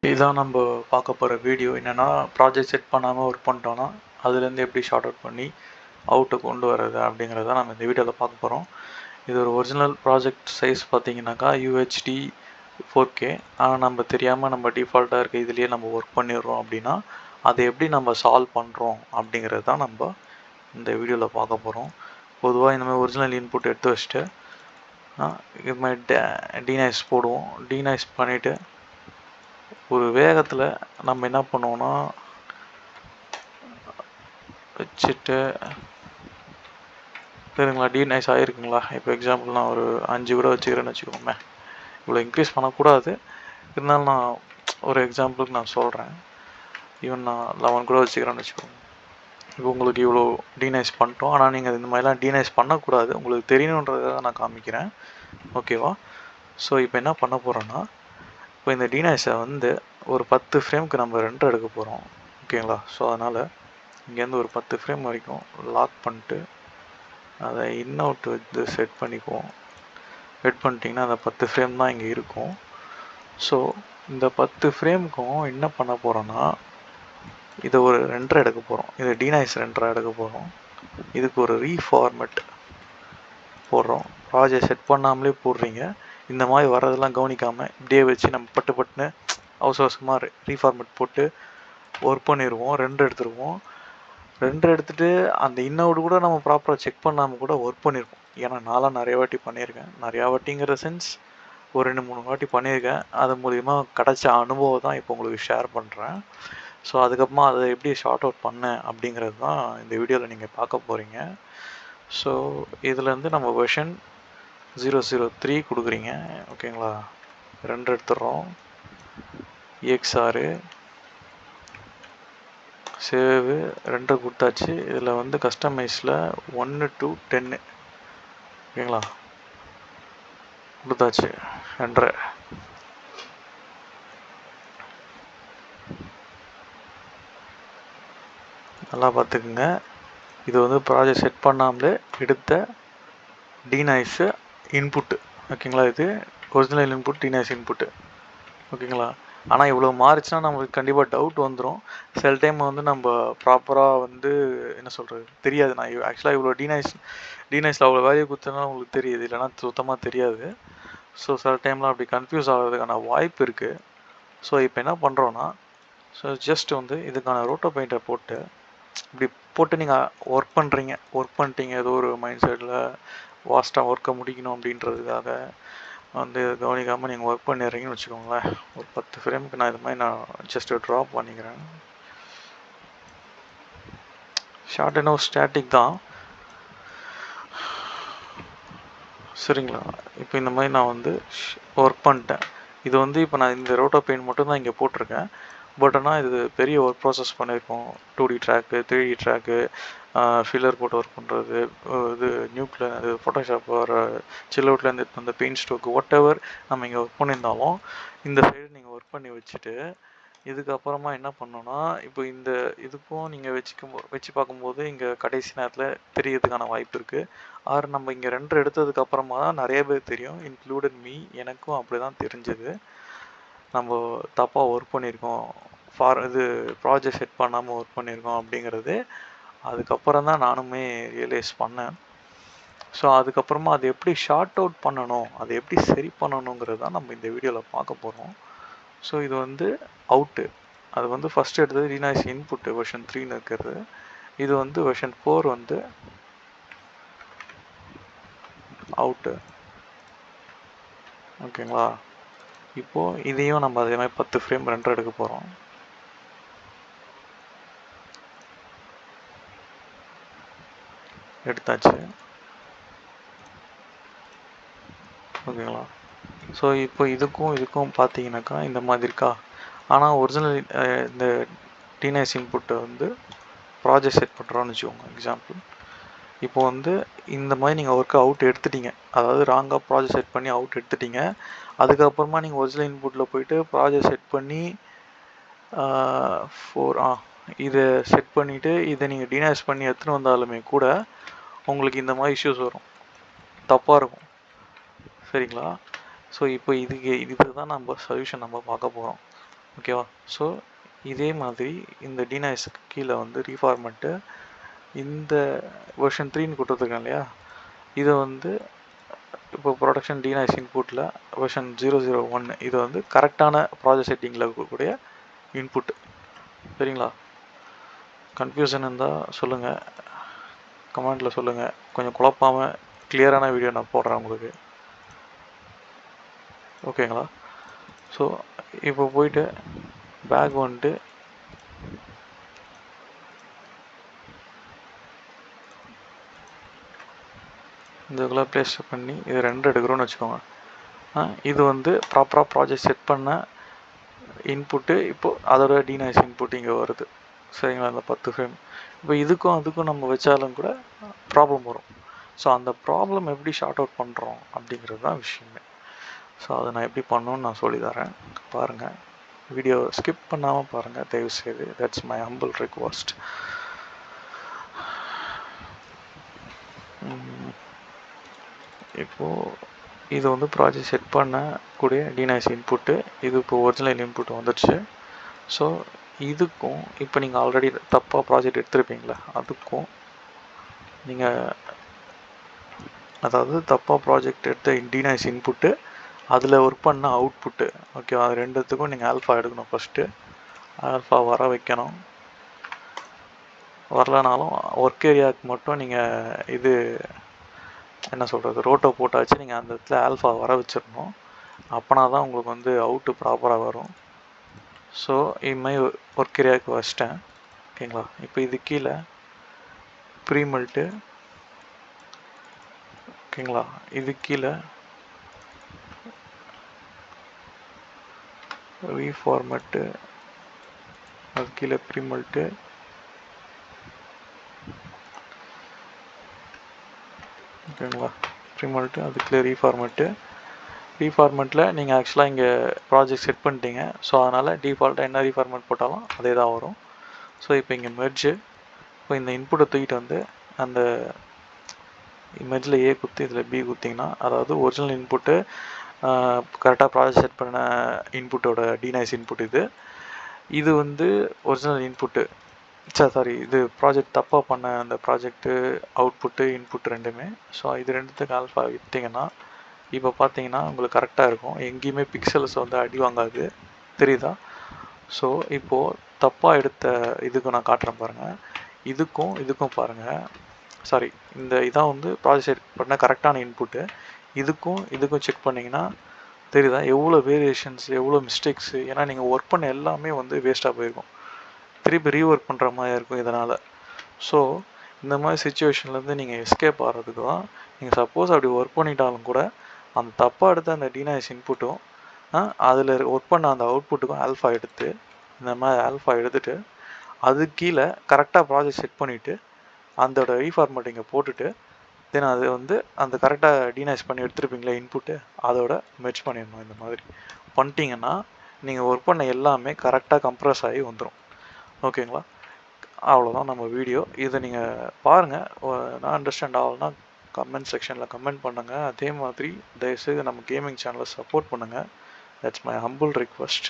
இதுதான் நம்ம பார்க்க போகிற வீடியோ. என்னென்னா, ப்ராஜெக்ட் செட் பண்ணாமல் ஒர்க் பண்ணிட்டோன்னா அதுலேருந்து எப்படி ஷார்ட் அவுட் பண்ணி அவுட்டை கொண்டு வர்றது அப்படிங்கிறத நம்ம இந்த வீடியோவில் பார்க்க போகிறோம். இது ஒரு ஒரிஜினல் ப்ராஜெக்ட் சைஸ் பார்த்தீங்கன்னாக்கா UHD 4K. ஆனால் நம்ம தெரியாமல் நம்ம டிஃபால்ட்டாக இருக்க இதுலேயே நம்ம ஒர்க் பண்ணிடுறோம். அப்படின்னா அதை எப்படி நம்ம சால்வ் பண்ணுறோம் அப்படிங்கிறது தான் நம்ம இந்த வீடியோவில் பார்க்க போகிறோம். பொதுவாக இந்த மாதிரி ஒரிஜினல் இன்புட் எடுத்து வச்சுட்டு இது மாதிரி டீனைஸ் போடுவோம். டீனைஸ் பண்ணிவிட்டு ஒரு வேகத்தில் நம்ம என்ன பண்ணுவோன்னா வச்சுட்டு சரிங்களா, டீனைஸ் ஆகிருக்குங்களா. இப்போ எக்ஸாம்பிள் நான் ஒரு 5 கூட வச்சுக்கிறேன்னு வச்சுக்கோங்க. இவ்வளோ இன்க்ரீஸ் பண்ணக்கூடாது, இருந்தாலும் நான் ஒரு எக்ஸாம்பிளுக்கு நான் சொல்கிறேன். ஈவன் நான் 11 கூட வச்சுக்கிறேன்னு வச்சுக்கோங்க. இப்போ உங்களுக்கு இவ்வளோ டீனைஸ் பண்ணிட்டோம். ஆனால் நீங்கள் இந்த மாதிரிலாம் டீனைஸ் பண்ணக்கூடாது, உங்களுக்கு தெரியணுன்றதை நான் காமிக்கிறேன். ஓகேவா? ஸோ இப்போ என்ன பண்ண போகிறோன்னா, இப்போ இந்த டீனைஸை வந்து ஒரு 10 ஃப்ரேமுக்கு நம்ம ரெண்டர் எடுக்க போகிறோம். ஓகேங்களா? ஸோ அதனால் இங்கேருந்து ஒரு 10 ஃப்ரேம் வரைக்கும் லாக் பண்ணிட்டு அதை இன் அவுட் வந்து செட் பண்ணிக்குவோம். செட் பண்ணிட்டிங்கன்னா அந்த 10 ஃப்ரேம் தான் இங்கே இருக்கும். ஸோ இந்த 10 ஃப்ரேமுக்கும் என்ன பண்ண போகிறோன்னா, இதை ஒரு ரெண்டரை எடுக்க போகிறோம். இதை டீனைஸ் ரெண்டரை எடுக்க போகிறோம். இதுக்கு ஒரு ரீஃபார்மெட் போடுறோம். ப்ராஜெக்ட் செட் பண்ணாமலே போடுறீங்க. இந்த மாதிரி வர்றதெல்லாம் கவனிக்காமல் இப்படியே வச்சு நம்ம பட்டுன்னு அவசரமாக ரீஃபார்மெட் போட்டு ஒர்க் பண்ணிடுவோம். ரெண்டரை எடுத்துருவோம். ரெண்டரை எடுத்துகிட்டு அந்த இன்னவுட் கூட நம்ம ப்ராப்பராக செக் பண்ணாமல் கூட ஒர்க் பண்ணியிருக்கோம். ஏன்னா நான்லாம் நிறைய வாட்டி பண்ணியிருக்கேன். நிறையா வாட்டிங்கிற சென்ஸ் ஒரு 2-3 வாட்டி பண்ணியிருக்கேன். அது மூலிமா கிடச்ச அனுபவம் தான் இப்போ உங்களுக்கு ஷேர் பண்ணுறேன். ஸோ அதுக்கப்புறமா அதை எப்படி ஷார்ட் அவுட் பண்ணேன் அப்படிங்கிறது தான் இந்த வீடியோவில் நீங்கள் பார்க்க போகிறீங்க. ஸோ இதுலேருந்து நம்ம வெர்ஷன் 003 கொடுக்குறீங்க. ஓகேங்களா? ரெண்டு எடுத்துடுறோம். EXR சேவ் ரெண்டு கொடுத்தாச்சு. இதில் வந்து கஸ்டமைஸில் 1 to 10 ஓகேங்களா கொடுத்தாச்சு. ரெண்டரை நல்லா பார்த்துக்குங்க. இது வந்து ப்ராஜெக்ட் செட் பண்ணாமலே எடுத்த டீனைஸு இன்புட்டு. ஓகேங்களா? இது ஒரிஜினல் இன்புட், டீனைஸ் இன்புட்டு. ஓகேங்களா? ஆனால் இவ்வளோ மாறிச்சுன்னா நம்மளுக்கு கண்டிப்பாக டவுட் வந்துடும். சில டைம் வந்து நம்ம ப்ராப்பராக வந்து என்ன சொல்கிறது தெரியாது. நான் ஆக்சுவலாக இவ்வளோ டீனைஸில் அவ்வளோ வேல்யூ கொடுத்தனா உங்களுக்கு தெரியுது, இல்லைனா சுத்தமாக தெரியாது. ஸோ சில டைம்லாம் அப்படி கன்ஃபியூஸ் ஆகிறதுக்கான வாய்ப்பு இருக்குது. ஸோ இப்போ என்ன பண்ணுறோன்னா, ஸோ ஜஸ்ட் வந்து இதுக்கான ரோட்டோ பெயிண்டர் போட்டு இப்படி போட்டு நீங்கள் ஒர்க் பண்ணுறீங்க. ஒர்க் பண்ணிட்டீங்க ஏதோ ஒரு மைண்ட் செட்டில் வாஸ்ட்டாக ஒர்க்கை முடிக்கணும் அப்படின்றதுக்காக வந்து கவனிக்காமல் நீங்கள் ஒர்க் பண்ணிடுறீங்கன்னு வச்சுக்கோங்களேன். ஒரு 10 ஃப்ரேமுக்கு நான் இது மாதிரி நான் ஜஸ்ட்டு ட்ராப் பண்ணிக்கிறேன். ஷார்ட் அண்ட் ஸ்டாட்டிக் தான், சரிங்களா? இப்போ இந்த மாதிரி நான் வந்து ஒர்க் பண்ணிட்டேன். இது வந்து இப்போ நான் இந்த ரோட்டோ பெயிண்ட் மட்டும் தான் இங்கே போட்டிருக்கேன். பட் ஆனால் இது பெரிய ஒர்க் ப்ராசஸ் பண்ணியிருக்கோம். 2D track, 3D track, filler போட்டு ஒர்க் பண்ணுறது, இது நியூக்ளியர், அது ஃபோட்டோஷாப் வர சில்அவுட்லேருந்து அந்த பெயிண்ட் ஸ்ட்ரோக்கு வாட் எவர் நம்ம இங்கே ஒர்க் பண்ணியிருந்தாலும் இந்த சைடு நீங்கள் ஒர்க் பண்ணி வச்சுட்டு இதுக்கப்புறமா என்ன பண்ணோன்னா, இப்போ இந்த இதுக்கும் நீங்கள் வச்சு பார்க்கும்போது இங்கே கடைசி நேரத்தில் தெரியறதுக்கான வாய்ப்பு இருக்குது. ஆறு நம்ம இங்கே ரெண்டரை எடுத்ததுக்கப்புறமா தான் நிறைய பேர் தெரியும், இன்க்ளூடட் மீ. எனக்கும் அப்படி தான் தெரிஞ்சது. நம்ம தப்பாக ஒர்க் பண்ணியிருக்கோம், இது ப்ராஜெக்ட் செட் பண்ணாமல் ஒர்க் பண்ணியிருக்கோம் அப்படிங்கிறது அதுக்கப்புறம் தான் நானுமே ரியலைஸ் பண்ணேன். ஸோ அதுக்கப்புறமா அதை எப்படி ஷார்ட் அவுட் பண்ணணும், அதை எப்படி சரி பண்ணணுங்கிறது தான் நம்ம இந்த வீடியோவில் பார்க்க போகிறோம். ஸோ இது வந்து அவுட்டு. அது வந்து ஃபஸ்ட்டு எடுத்தது டீனைஸ் இன்புட்டு வெர்ஷன் 3ன்னு இருக்கிறது. இது வந்து வெர்ஷன் 4 வந்து அவுட்டு. ஓகேங்களா? இப்போது இதையும் நம்ம அதே மாதிரி 10 ஃப்ரேம் ரெண்டரை எடுக்க போகிறோம். எடுத்தாச்சு. ஓகேங்களா? ஸோ இப்போ இதுக்கும் பார்த்தீங்கன்னாக்கா இந்த மாதிரி இருக்கா. ஆனால் ஒரிஜினல் இந்த டீனைஸ் இன்புட்டை வந்து ப்ராஜெக்ட் செட் பண்ணுறோன்னு வச்சுக்கோங்க. எக்ஸாம்பிள் இப்போ வந்து இந்த மாதிரி நீங்கள் ஒர்க்கு அவுட் எடுத்துட்டீங்க, அதாவது ராங்காக ப்ராஜெக்ட் செட் பண்ணி அவுட் எடுத்துட்டீங்க. அதுக்கப்புறமா நீங்கள் ஒரிஜினல் இன்புட்டில் போயிட்டு ப்ராஜெக்ட் செட் பண்ணி இதை செட் பண்ணிவிட்டு இதை நீங்கள் டீனைஸ் பண்ணி எடுத்துன்னு வந்தாலுமே கூட உங்களுக்கு இந்த மாதிரி இஷ்யூஸ் வரும், தப்பாக இருக்கும். சரிங்களா? ஸோ இப்போ இதுதான் நம்ம சொல்யூஷன் நம்ம பார்க்க போகிறோம். ஓகேவா? ஸோ இதே மாதிரி இந்த டிநாய்ஸ்க்கு கீழே வந்து ரீஃபார்மெட்டு இந்த வெர்ஷன் 3ன்னு கொடுத்துருக்கேன் இல்லையா, இதை வந்து இப்போ ப்ரொடக்ஷன் டிநாய்ஸ் இன்புட்டில் வெர்ஷன் 001 இது வந்து கரெக்டான ப்ராஜெக்ட் செட்டிங்கில் இருக்கக்கூடிய இன்புட். சரிங்களா? கன்ஃபியூஷன் இருந்தால் சொல்லுங்கள், கமெண்டில் சொல்லுங்கள். கொஞ்சம் குழப்பாமல் கிளியரான வீடியோ நான் போடுறேன் உங்களுக்கு. ஓகேங்களா? ஸோ இப்போ போயிட்டு பேக் வந்துட்டு இதுக்குள்ளே ப்ளேஸ் பண்ணி இது 2 எடுக்கிறோன்னு வச்சுக்கோங்க. இது வந்து ப்ராப்பராக ப்ராஜெக்ட் செட் பண்ண இன்புட்டு. இப்போது அதோட டிநாய்ஸ் இன்புட் இங்கே வருது. சரிங்களா? இந்த 10 ஃப்ரேம். இப்போ இதுக்கும் அதுக்கும் நம்ம வச்சாலும் கூட ப்ராப்ளம் வரும். ஸோ அந்த ப்ராப்ளம் எப்படி ஷார்ட் அவுட் பண்ணுறோம் அப்படிங்கிறது தான் விஷயமே. ஸோ அதை நான் எப்படி பண்ணணும்னு நான் சொல்லி தரேன். பாருங்கள், வீடியோ ஸ்கிப் பண்ணாமல் பாருங்கள் தயவுசெய்து. That's my humble request. இப்போது இது வந்து ப்ராஜெக்ட் செட் பண்ணக்கூடிய டிநாய்ஸ் இன்புட்டு. இது இப்போ ஒரிஜினல் இன்புட் வந்துடுச்சு. ஸோ இதுக்கும் இப்போ நீங்கள் ஆல்ரெடி தப்பாக ப்ராஜெக்ட் எடுத்துருப்பீங்களா, அதுக்கும் நீங்கள் அதாவது தப்பாக ப்ராஜெக்ட் எடுத்த டிநாய்ஸ் இன்புட்டு அதில் ஒர்க் பண்ண அவுட்புட்டு. ஓகேவா? அது ரெண்டுத்துக்கும் நீங்கள் ஆல்ஃபா எடுக்கணும். ஃபஸ்ட்டு ஆல்ஃபா வர வைக்கணும். வரலனாலும் ஒர்க் ஏரியாவுக்கு மட்டும் நீங்கள் இது என்ன சொல்கிறது, ரோட்டோ போட்டாச்சு நீங்கள் அந்த இடத்துல ஆல்ஃபா வர வச்சிடணும். அப்போனா தான் உங்களுக்கு வந்து அவுட்டு ப்ராப்பராக வரும். ஸோ இதுமாதிரி ஒர்க் ஏரியாவுக்கு வச்சிட்டேன். ஓகேங்களா? இப்போ இது கீழே ப்ரீமெல்ட்டு. ஓகேங்களா? இது கீழே ரீஃபார்மெட்டு, அது கீழே ப்ரீமெல்ட்டு, ஓகேங்களா? ப்ரீமெல்ட்டு, அது கீழே ரீஃபார்மெட்டு. ரீஃபார்மெட்டில் நீங்கள் ஆக்சுவலாக இங்கே ப்ராஜெக்ட் செட் பண்ணிட்டீங்க. ஸோ அதனால் டிஃபால்ட்டாக என்ன ரீஃபார்மெட் போட்டாலும் அதே தான் வரும். ஸோ இப்போ இங்கே மெர்ஜு. இப்போ இந்த இன்புட்டை தூக்கிட்டு வந்து அந்த இமேஜில் ஏ குத்தி இதில் பி குத்திங்கன்னா, அதாவது ஒரிஜினல் இன்புட்டு கரெக்டாக ப்ராஜெக்ட் செட் பண்ண இன்புட்டோட டிநாய்ஸ் இன்புட் இது. இது வந்து ஒரிஜினல் இன்புட்டு. சாரி, இது ப்ராஜெக்ட் தப்பாக பண்ண அந்த ப்ராஜெக்ட்டு அவுட்புட்டு இன்புட் ரெண்டுமே. ஸோ இது ரெண்டுத்துக்கு ஆல்ஃபா விட்டிங்கன்னா இப்போ பார்த்தீங்கன்னா உங்களுக்கு கரெக்டாக இருக்கும். எங்கேயுமே பிக்சல்ஸ் வந்து அடி வாங்காது. தெரியுதா? ஸோ இப்போது தப்பாக எடுத்த இதுக்கும் நான் காட்டுறேன் பாருங்கள். இதுக்கும் பாருங்கள். சாரி, இந்த இதான் வந்து ப்ராஜெக்ட் செட் பண்ண கரெக்டான இன்புட்டு. இதுக்கும் செக் பண்ணிங்கன்னா தெரியுதா எவ்வளோ வேரியேஷன்ஸ், எவ்வளோ மிஸ்டேக்ஸு. ஏன்னா நீங்கள் ஒர்க் பண்ண எல்லாமே வந்து வேஸ்ட்டாக போயிருக்கும். திருப்பி ரீஒர்க் பண்ணுற மாதிரி இருக்கும் இதனால். ஸோ இந்த மாதிரி சுச்சுவேஷன்லேருந்து நீங்கள் எஸ்கேப் ஆகிறதுக்கு தான், நீங்கள் சப்போஸ் அப்படி ஒர்க் பண்ணிட்டாலும் கூட அந்த தப்பாக எடுத்த அந்த டிநாய்ஸ் இன்புட்டும் அதில் ஒர்க் பண்ண அந்த அவுட்புட்டுக்கும் ஆல்ஃபா எடுத்து, இந்த மாதிரி ஆல்ஃபா எடுத்துகிட்டு அது கீழே கரெக்டாக ப்ராஜெக்ட் செட் பண்ணிவிட்டு அதோட ரீஃபார்மேட்டிங்கை போட்டுட்டு தென் அது வந்து அந்த கரெக்டாக டிநாய்ஸ் பண்ணி எடுத்துருப்பீங்களா இன்புட்டு, அதோட மெர்ஜ் பண்ணிடணும். இந்த மாதிரி பண்ணிட்டீங்கன்னா நீங்கள் ஒர்க் பண்ண எல்லாமே கரெக்டாக கம்ப்ரஸ் ஆகி வந்துடும். ஓகேங்களா? அவ்வளோதான் நம்ம வீடியோ. இதை நீங்கள் பாருங்கள். நான் அண்டர்ஸ்டாண்ட் ஆகலைன்னா கமெண்ட் செக்ஷனில் கமெண்ட் பண்ணுங்கள். அதே மாதிரி தயவுசெய்து நம்ம கேமிங் சேனலை சப்போர்ட் பண்ணுங்கள். That's my humble request.